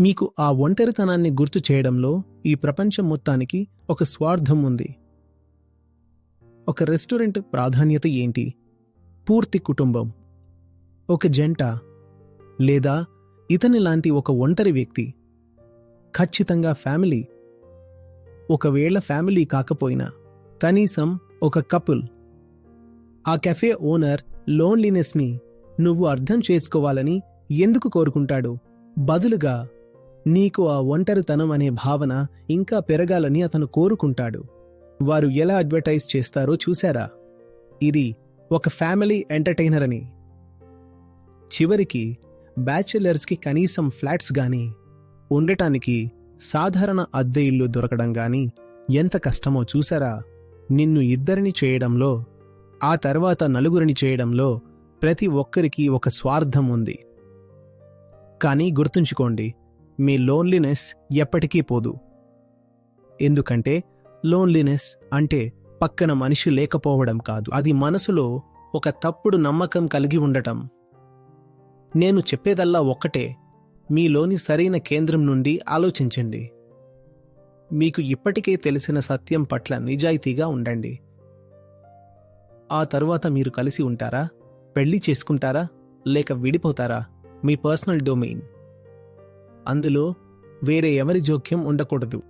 మీకు ఆ ఒంటరితనాన్ని గుర్తు చేయడంలో ఈ ప్రపంచం మొత్తానికి ఒక స్వార్థం ఉంది. ఒక రెస్టారెంట్ ప్రాధాన్యత ఏంటి? పూర్తి కుటుంబం, ఒక జంట, లేదా ఇతని లాంటి ఒక ఒంటరి వ్యక్తి. ఖచ్చితంగా ఫ్యామిలీ. ఒకవేళ ఫ్యామిలీ కాకపోయినా కనీసం ఒక కపుల్. ఆ కెఫే ఓనర్ లోన్లీనెస్ని నువ్వు అర్థం చేసుకోవాలని ఎందుకు కోరుకుంటాడు? బదులుగా నీకు ఆ ఒంటరితనం అనే భావన ఇంకా పెరగాలని అతను కోరుకుంటాడు. వారు ఎలా అడ్వర్టైజ్ చేస్తారో చూశారా? ఇది ఒక ఫ్యామిలీ ఎంటర్టైనర్ అని. చివరికి బ్యాచిలర్స్కి కనీసం ఫ్లాట్స్ గానీ, ఉండటానికి సాధారణ అద్దె ఇల్లు దొరకడం గానీ ఎంత కష్టమో చూసారా? నిన్ను ఇద్దరిని చేయడంలో, ఆ తర్వాత నలుగురిని చేయడంలో ప్రతి ఒక్కరికి ఒక స్వార్థం ఉంది. కానీ గుర్తుంచుకోండి, మీ లోన్లీనెస్ ఎప్పటికీ పోదు. ఎందుకంటే లోన్లీనెస్ అంటే పక్కన మనిషి లేకపోవడం కాదు, అది మనసులో ఒక తప్పుడు నమ్మకం కలిగి ఉండటం. నేను చెప్పేదల్లా ఒక్కటే, మీలోని సరైన కేంద్రం నుండి ఆలోచించండి. మీకు ఇప్పటికే తెలిసిన సత్యం పట్ల నిజాయితీగా ఉండండి. ఆ తరువాత మీరు కలిసి ఉంటారా, పెళ్లి చేసుకుంటారా, లేక విడిపోతారా? మీ పర్సనల్ డొమైన్. అందులో వేరే ఎవరి జోక్యం ఉండకూడదు.